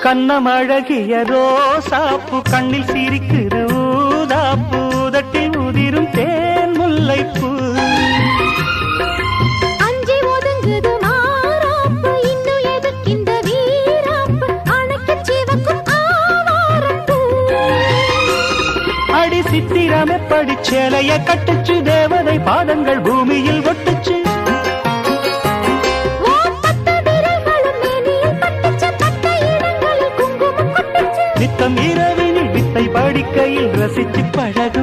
கண்ணமழகிய ரோசாப்பு கண்ணில் சிரிக்கிற ஊதாப்பு உதட்டில் உதிரும் தேன் முல்லைப்பூ அஞ்சி ஒதுங்குது மாறாப்பு இன்னும் எதுக்கிந்த வீராப்பு அணைக்கு சிவக்கும் ஆவாரப்பூ அடி சித்திரமே படிச்சேலைய கட்டுச்சு தேவதை பாதங்கள் பூமியில் ஒட்டுச்சு நித்தம் இரவினில் வித்தை படிக்கையில் ரசிச்சு பழக